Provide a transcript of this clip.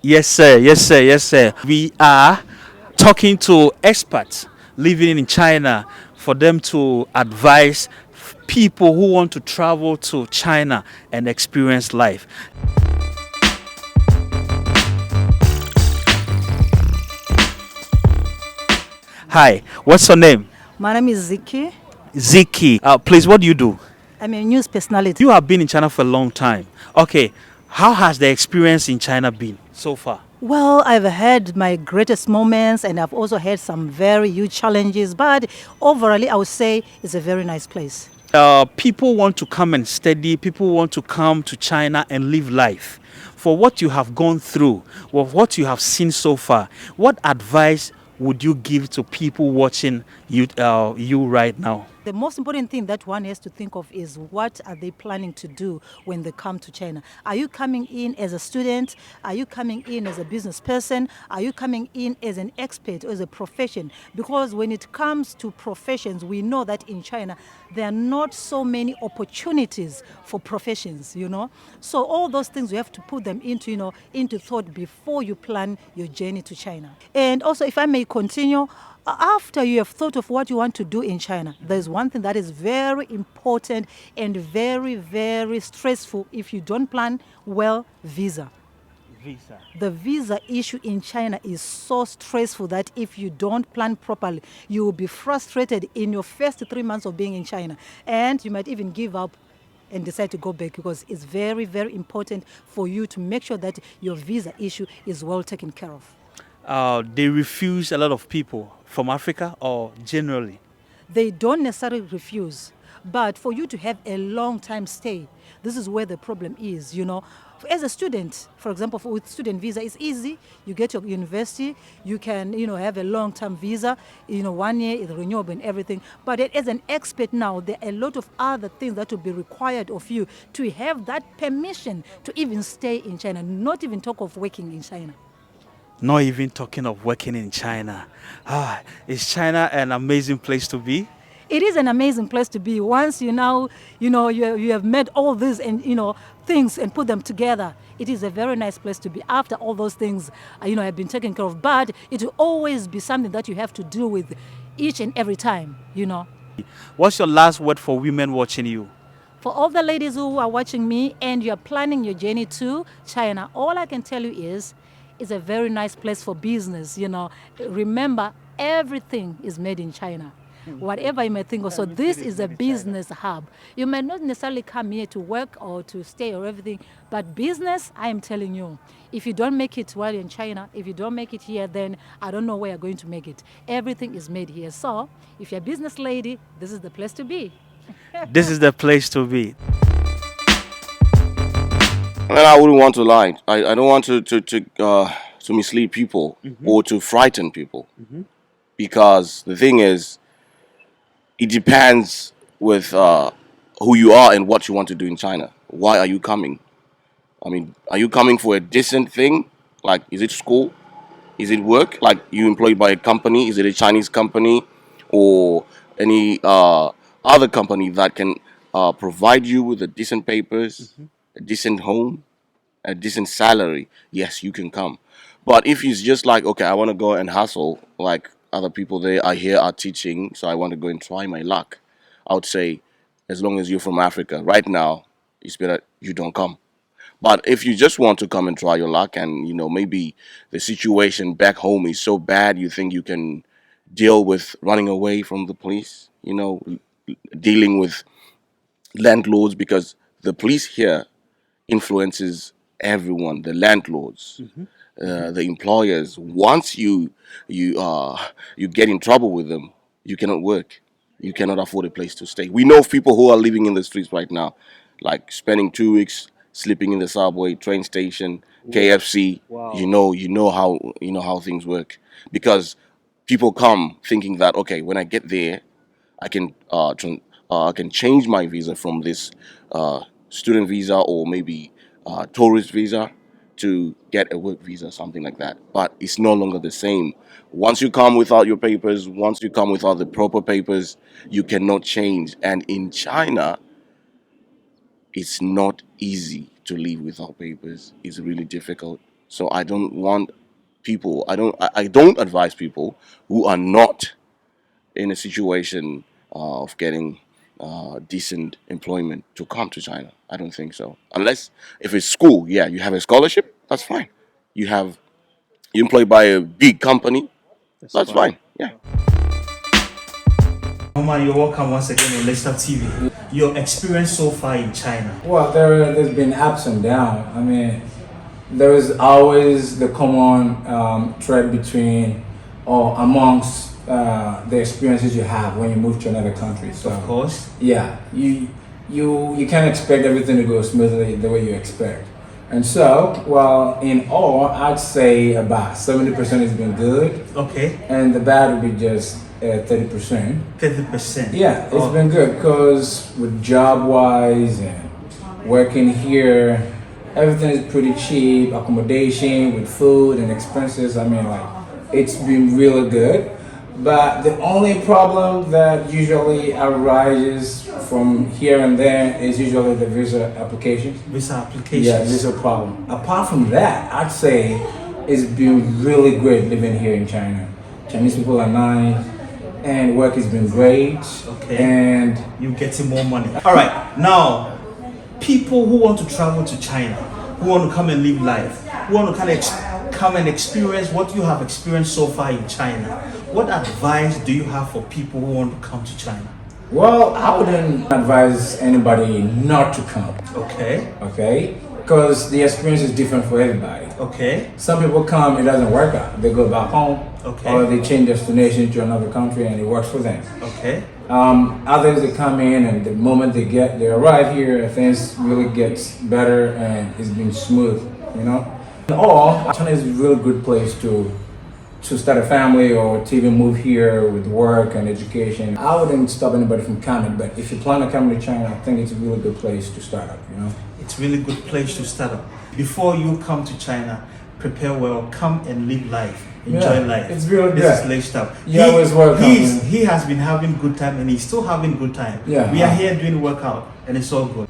Yes, sir. Yes, sir. Yes, sir. We are talking to experts living in China for them to advise people who want to travel to China and experience life. Hi, what's your name? My name is Ziki. Ziki. Please, what do you do? I'm a news personality. You have been in China for a long time. Okay, how has the experience in China been so far? Well, I've had my greatest moments and I've also had some very huge challenges, but overall, I would say it's a very nice place. People want to come and study, people want to come to China and live life. For what you have gone through, or what you have seen so far, what advice would you give to people watching you right now? The most important thing that one has to think of is what are they planning to do when they come to China? Are you coming in as a student? Are you coming in as a business person? Are you coming in as an expert or as a profession? Because when it comes to professions, we know that in China there are not so many opportunities for professions, So all those things you have to put them into, into thought before you plan your journey to China. And also, if I may continue, after you have thought of what you want to do in China, there's one thing that is very important and very, very stressful if you don't plan well: visa. Visa. The visa issue in China is so stressful that if you don't plan properly, you will be frustrated in your first 3 months of being in China. And you might even give up and decide to go back because it's very, very important for you to make sure that your visa issue is well taken care of. They refuse a lot of people from Africa or generally. They don't necessarily refuse, but for you to have a long time stay, this is where the problem is. As a student, for example, with student visa, it's easy. You get your university, you can, have a long-term visa, 1 year, it's renewable and everything. But as an expert now, there are a lot of other things that will be required of you to have that permission to even stay in China, not even talk of working in China. Not even talking of working in China. Is China an amazing place to be? It is an amazing place to be. Once you have met all these and things and put them together, it is a very nice place to be. After all those things, have been taken care of, but it will always be something that you have to deal with each and every time. What's your last word for women watching you? For all the ladies who are watching me and you are planning your journey to China, all I can tell you is it's a very nice place for business. Remember, everything is made in China. Whatever you may think of. So this is a business hub. You may not necessarily come here to work or to stay or everything, but business, I am telling you, if you don't make it while you're in China, if you don't make it here, then I don't know where you're going to make it. Everything is made here. So if you're a business lady, this is the place to be. This is the place to be. And I wouldn't want to lie. I don't want to mislead people or to frighten people, because the thing is, it depends with who you are and what you want to do in China. Why are you coming? I mean, are you coming for a decent thing? Like, is it school? Is it work? Like, you employed by a company? Is it a Chinese company or any other company that can provide you with a decent papers, a decent home, a decent salary? Yes, you can come. But if it's just like, okay, I want to go and hustle, like other people there are here are teaching, so I want to go and try my luck, I would say, as long as you're from Africa, right now, it's better you don't come. But if you just want to come and try your luck, and maybe the situation back home is so bad, you think you can deal with running away from the police, dealing with landlords, because the police here influences everyone, the landlords, the employers. Once you get in trouble with them, you cannot work, you cannot afford a place to stay. We know of people who are living in the streets right now, like spending 2 weeks sleeping in the subway, train station, KFC. Wow. You know how things work, because people come thinking that, okay, when I get there, I can I can change my visa from this student visa or maybe tourist visa to get a work visa, something like that. But it's no longer the same. Once you come without your papers, once you come without the proper papers, you cannot change. And in China, it's not easy to live without papers. It's really difficult. So I don't want people. I don't advise people who are not in a situation of getting decent employment to come to China. I don't think so. Unless if it's school, yeah, you have a scholarship, that's fine. You're employed by a big company, that's fine. Yeah. Omar, you're welcome once again on Leicester TV. Your experience so far in China. Well, there's been ups and downs. I mean, there is always the common thread between or amongst the experiences you have when you move to another country. So, Of course. yeah, you can't expect everything to go smoothly the way you expect. And so, well, in all, I'd say about 70% has been good, Okay. and the bad would be just 30%. 30%. Yeah, it's Oh, been good because with job wise and working here, everything is pretty cheap. Accommodation with food and expenses. I mean, like, it's been really good. But the only problem that usually arises from here and there is usually the visa applications. visa applications. Yeah, visa problem. Apart from that, I'd say it's been really great living here in China. Chinese people are nice, and work has been great. Okay. And You getting more money. All right. Now, people who want to travel to China, who want to come and live life, who want to come and experience what you have experienced so far in China, what advice do you have for people who want to come to China? well, I wouldn't advise anybody not to come. Okay. Okay, because the experience is different for everybody. Okay. Some people come, it doesn't work out. They go back home, Okay. or they change destination to another country, and it works for them. Okay. Others they come in, and the moment they arrive here, things really gets better, and it's been smooth. You know, or China is a really good place to start a family or to even move here with work and education. I wouldn't stop anybody from coming, but if you plan on coming to China, I think it's a really good place to start up. You know. It's really good place to start up. Before you come to China, prepare well, come and live life, enjoy Yeah, life. it's really This good. is lifestyle. You're always welcome. He has been having good time and he's still having good time. Yeah. We are here doing workout and it's all good.